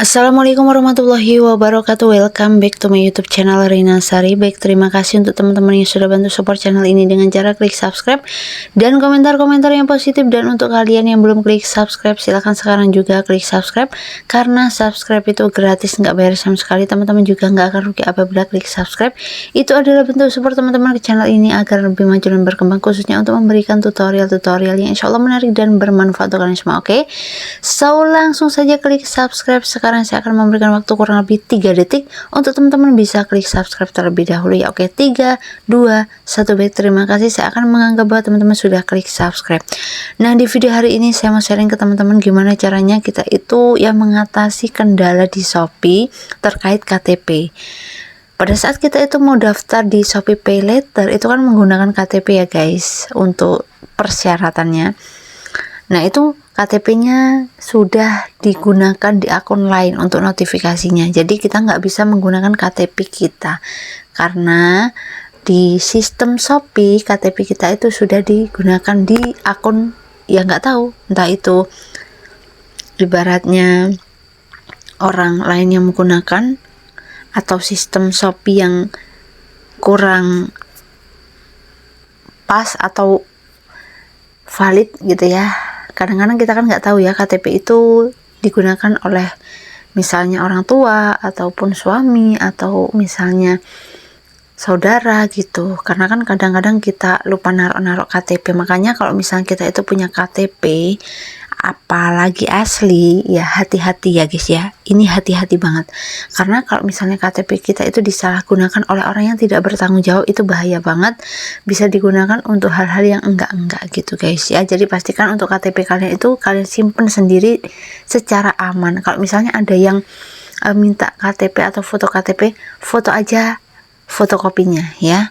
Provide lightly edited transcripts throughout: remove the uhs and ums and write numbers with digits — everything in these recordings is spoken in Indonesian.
Assalamualaikum warahmatullahi wabarakatuh. Welcome back to my YouTube channel Rina Sari. Baik, terima kasih untuk teman-teman yang sudah bantu support channel ini dengan cara klik subscribe dan komentar-komentar yang positif. Dan untuk kalian yang belum klik subscribe, silahkan sekarang juga klik subscribe, karena subscribe itu gratis, nggak bayar sama sekali. Teman-teman juga nggak akan rugi apabila klik subscribe. Itu adalah bentuk support teman-teman ke channel ini agar lebih maju dan berkembang, khususnya untuk memberikan tutorial-tutorial yang insya Allah menarik dan bermanfaat untuk kalian semua. Oke, so langsung saja klik subscribe sekarang. Saya akan memberikan waktu kurang lebih 3 detik untuk teman-teman bisa klik subscribe terlebih dahulu ya. Oke, 3, 2, 1. Baik, terima kasih. Saya akan menganggap bahwa teman-teman sudah klik subscribe. Nah, di video hari ini saya mau sharing ke teman-teman gimana caranya kita itu yang mengatasi kendala di Shopee terkait KTP. Pada saat kita itu mau daftar di Shopee Pay Later, itu kan menggunakan KTP ya guys untuk persyaratannya. Nah, itu KTP-nya sudah digunakan di akun lain untuk notifikasinya. Jadi kita nggak bisa menggunakan KTP kita, karena di sistem Shopee KTP kita itu sudah digunakan di akun yang nggak tahu, entah itu ibaratnya orang lain yang menggunakan atau sistem Shopee yang kurang pas atau valid gitu ya. Kadang-kadang kita kan nggak tahu ya KTP itu digunakan oleh misalnya orang tua ataupun suami atau misalnya saudara gitu, karena kan kadang-kadang kita lupa naruh KTP. Makanya kalau misalnya kita itu punya KTP apalagi asli ya, hati-hati ya guys ya, ini hati-hati banget, karena kalau misalnya KTP kita itu disalahgunakan oleh orang yang tidak bertanggung jawab, itu bahaya banget, bisa digunakan untuk hal-hal yang enggak gitu guys ya. Jadi pastikan untuk KTP kalian itu kalian simpen sendiri secara aman. Kalau misalnya ada yang minta KTP atau foto KTP, foto aja fotokopinya ya,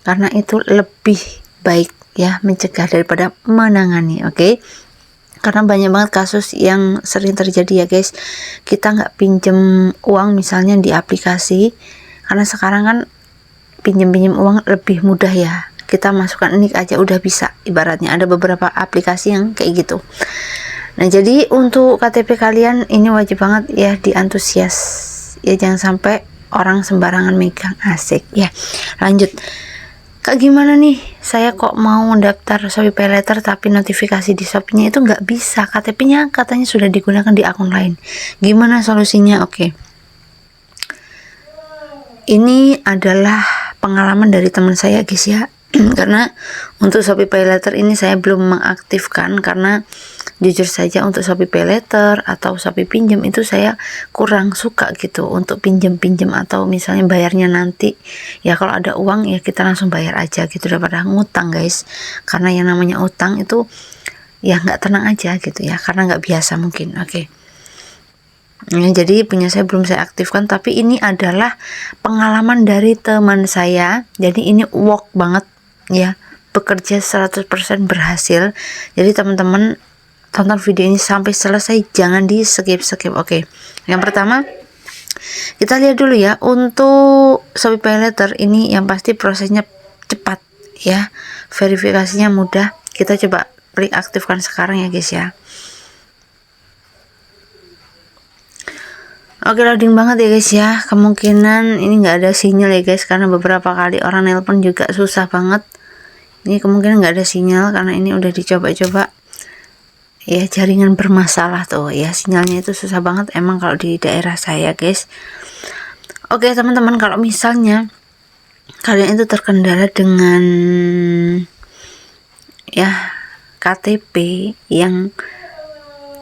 karena itu lebih baik ya, mencegah daripada menangani. Oke, karena banyak banget kasus yang sering terjadi ya guys, kita nggak pinjem uang misalnya di aplikasi, karena sekarang kan pinjem uang lebih mudah ya, kita masukkan nick aja udah bisa, ibaratnya ada beberapa aplikasi yang kayak gitu. Nah, jadi untuk KTP kalian ini wajib banget ya diantusias ya, jangan sampai orang sembarangan megang. Asik ya. Lanjut, Kak, gimana nih, saya kok mau mendaftar Shopee Pay Later tapi notifikasi di Shopee-nya itu nggak bisa, KTP-nya katanya sudah digunakan di akun lain, gimana solusinya? Oke, ini adalah pengalaman dari teman saya guys ya. Karena untuk Shopee Pay Later ini saya belum mengaktifkan, karena jujur saja untuk Shopee Pay Later atau Shopee pinjam itu saya kurang suka gitu untuk pinjam atau misalnya bayarnya nanti ya, kalau ada uang ya kita langsung bayar aja gitu daripada ngutang guys, karena yang namanya utang itu ya nggak tenang aja gitu ya, karena nggak biasa mungkin. Oke. Ya, jadi punya saya belum saya aktifkan, tapi ini adalah pengalaman dari teman saya, jadi ini work banget ya, bekerja 100% berhasil. Jadi teman-teman tonton video ini sampai selesai, jangan di skip. Oke, yang pertama kita lihat dulu ya, untuk Shopee Pay Later ini yang pasti prosesnya cepat ya, verifikasinya mudah. Kita coba klik aktifkan sekarang ya guys ya. Oke, loading banget ya guys ya, kemungkinan ini nggak ada sinyal ya guys, karena beberapa kali orang nelpon juga susah banget. Ini kemungkinan nggak ada sinyal karena ini udah dicoba-coba ya, jaringan bermasalah tuh ya, sinyalnya itu susah banget emang kalau di daerah saya guys. Oke teman-teman, kalau misalnya kalian itu terkendala dengan ya KTP yang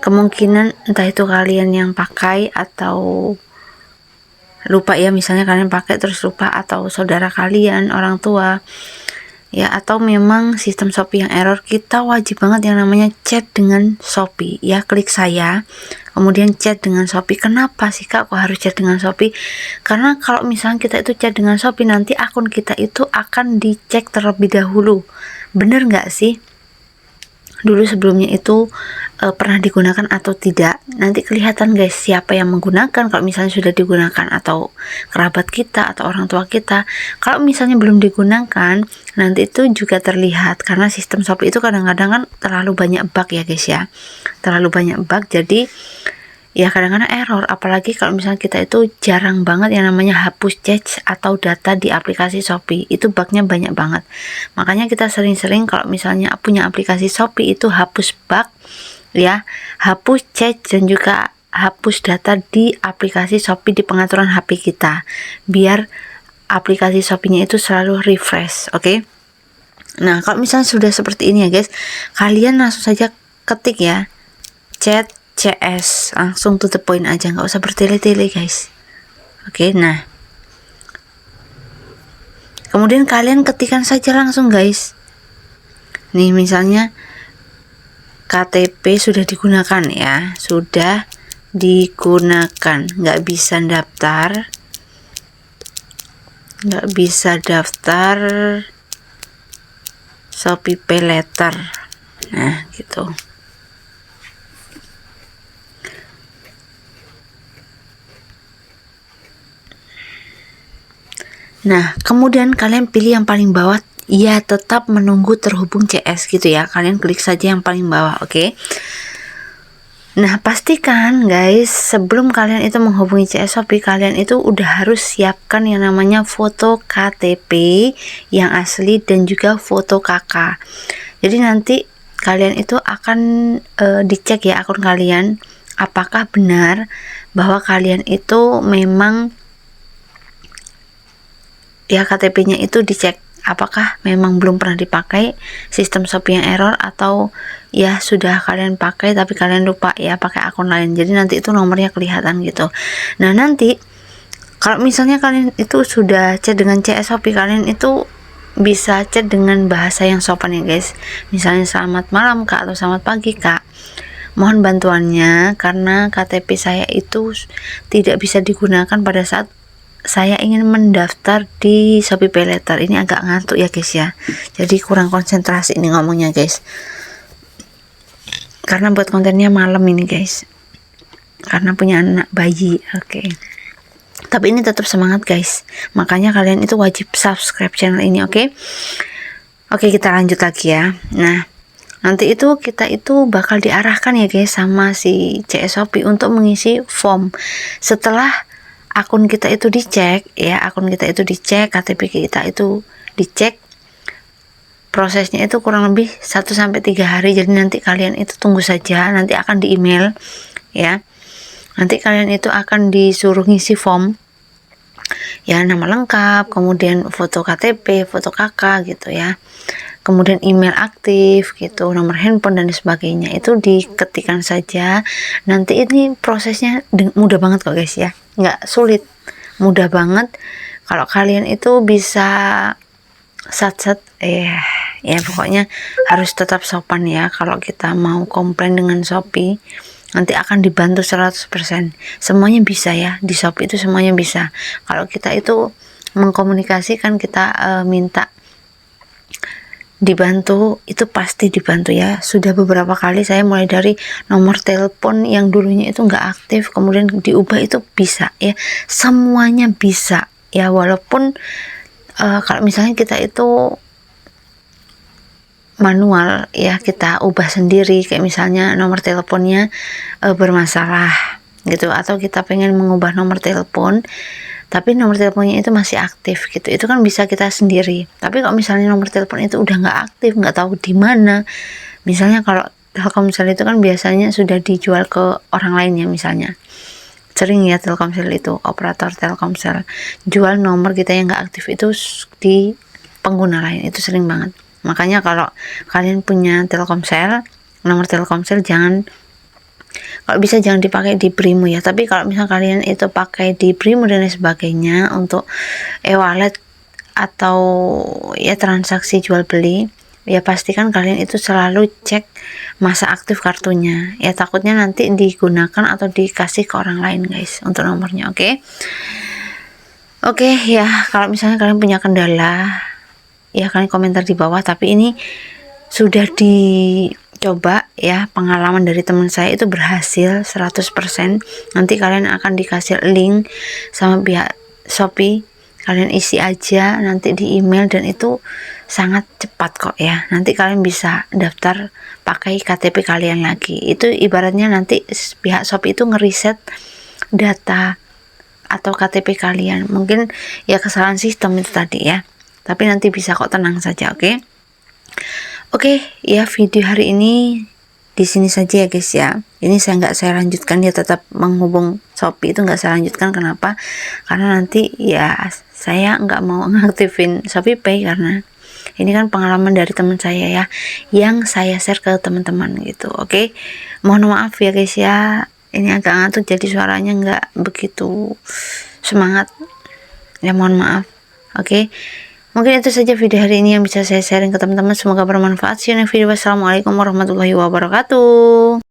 kemungkinan entah itu kalian yang pakai atau lupa ya, misalnya kalian pakai terus lupa, atau saudara kalian, orang tua ya, atau memang sistem Shopee yang error, kita wajib banget yang namanya chat dengan Shopee ya. Klik saya, kemudian chat dengan Shopee. Kenapa sih Kak kok harus chat dengan Shopee? Karena kalau misalnya kita itu chat dengan Shopee, nanti akun kita itu akan dicek terlebih dahulu, bener nggak sih dulu sebelumnya itu pernah digunakan atau tidak. Nanti kelihatan guys siapa yang menggunakan, kalau misalnya sudah digunakan atau kerabat kita atau orang tua kita. Kalau misalnya belum digunakan, nanti itu juga terlihat, karena sistem Shopee itu kadang-kadang kan terlalu banyak bug ya guys ya, terlalu banyak bug. Jadi ya kadang-kadang error, apalagi kalau misalnya kita itu jarang banget yang namanya hapus cache atau data di aplikasi Shopee. Itu bugnya banyak banget. Makanya kita sering-sering kalau misalnya punya aplikasi Shopee itu hapus bug ya, hapus cache dan juga hapus data di aplikasi Shopee di pengaturan HP kita, biar aplikasi Shopee-nya itu selalu refresh. Oke. Nah, kalau misalnya sudah seperti ini ya guys, kalian langsung saja ketik ya, chat CS, langsung to the point aja, nggak usah bertele-tele guys. Oke, nah kemudian kalian ketikkan saja langsung guys. Nih misalnya KTP sudah digunakan ya, sudah digunakan, nggak bisa daftar Shopee Pay Later. Nah gitu. Nah, kemudian kalian pilih yang paling bawah, ya tetap menunggu terhubung CS gitu ya. Kalian klik saja yang paling bawah, oke? Nah, pastikan guys, sebelum kalian itu menghubungi CS Shopee, kalian itu udah harus siapkan yang namanya foto KTP yang asli dan juga foto KK. Jadi nanti kalian itu akan dicek ya akun kalian, apakah benar bahwa kalian itu memang ya KTP-nya itu dicek apakah memang belum pernah dipakai sistem Shopee yang error, atau ya sudah kalian pakai tapi kalian lupa ya pakai akun lain, jadi nanti itu nomornya kelihatan gitu. Nah nanti kalau misalnya kalian itu sudah chat dengan CS Shopee, kalian itu bisa chat dengan bahasa yang sopan ya guys, misalnya selamat malam kak atau selamat pagi kak, mohon bantuannya karena KTP saya itu tidak bisa digunakan pada saat saya ingin mendaftar di Shopee Pay Later. Ini agak ngantuk ya guys ya, jadi kurang konsentrasi ini ngomongnya guys, karena buat kontennya malam ini guys, karena punya anak bayi. Oke. Tapi ini tetap semangat guys, makanya kalian itu wajib subscribe channel ini. Oke, kita lanjut lagi ya. Nah nanti itu kita itu bakal diarahkan ya guys sama si CS Shopee untuk mengisi form. Setelah akun kita itu dicek ya, KTP kita itu dicek, prosesnya itu kurang lebih 1-3 hari. Jadi nanti kalian itu tunggu saja, nanti akan di email ya, nanti kalian itu akan disuruh ngisi form ya, nama lengkap, kemudian foto KTP, foto KK gitu ya, kemudian email aktif gitu, nomor handphone dan sebagainya, itu diketikkan saja. Nanti ini prosesnya mudah banget kok guys ya, nggak sulit, mudah banget. Kalau kalian itu bisa sat ya pokoknya harus tetap sopan ya. Kalau kita mau komplain dengan Shopee, nanti akan dibantu 100%. Semuanya bisa ya, di Shopee itu semuanya bisa. Kalau kita itu mengkomunikasikan, kita minta dibantu, itu pasti dibantu ya. Sudah beberapa kali saya mulai dari nomor telepon yang dulunya itu nggak aktif, kemudian diubah, itu bisa ya, semuanya bisa ya. Walaupun kalau misalnya kita itu manual ya, kita ubah sendiri, kayak misalnya nomor teleponnya bermasalah gitu, atau kita pengen mengubah nomor telepon tapi nomor teleponnya itu masih aktif gitu, itu kan bisa kita sendiri. Tapi kalau misalnya nomor telepon itu udah nggak aktif, nggak tahu di mana, misalnya kalau Telkomsel itu kan biasanya sudah dijual ke orang lain ya, misalnya sering ya Telkomsel itu, operator Telkomsel jual nomor kita yang nggak aktif itu di pengguna lain, itu sering banget. Makanya kalau kalian punya Telkomsel, nomor Telkomsel kalau bisa jangan dipakai di Brimo ya. Tapi kalau misalnya kalian itu pakai di Brimo dan lain sebagainya untuk e-wallet atau ya transaksi jual beli, ya pastikan kalian itu selalu cek masa aktif kartunya ya, takutnya nanti digunakan atau dikasih ke orang lain guys untuk nomornya. Oke ya, kalau misalnya kalian punya kendala ya kalian komentar di bawah. Tapi ini sudah dicoba ya, pengalaman dari teman saya itu berhasil 100%. Nanti kalian akan dikasih link sama pihak Shopee, kalian isi aja nanti di email, dan itu sangat cepat kok ya. Nanti kalian bisa daftar pakai KTP kalian lagi. Itu ibaratnya nanti pihak Shopee itu ngeriset data atau KTP kalian. Mungkin ya kesalahan sistem itu tadi ya. Tapi nanti bisa kok, tenang saja, oke? Oke, ya video hari ini di sini saja ya guys ya. Ini saya lanjutkan ya, tetap menghubung Shopee itu nggak saya lanjutkan. Kenapa? Karena nanti ya saya nggak mau ngaktifin Shopee Pay, karena ini kan pengalaman dari teman saya ya, yang saya share ke teman-teman gitu. Oke, mohon maaf ya guys ya, ini agak ngantuk jadi suaranya nggak begitu semangat ya, mohon maaf. Oke, mungkin itu saja video hari ini yang bisa saya sharing ke teman-teman. Semoga bermanfaat. See you next video. Wassalamualaikum warahmatullahi wabarakatuh.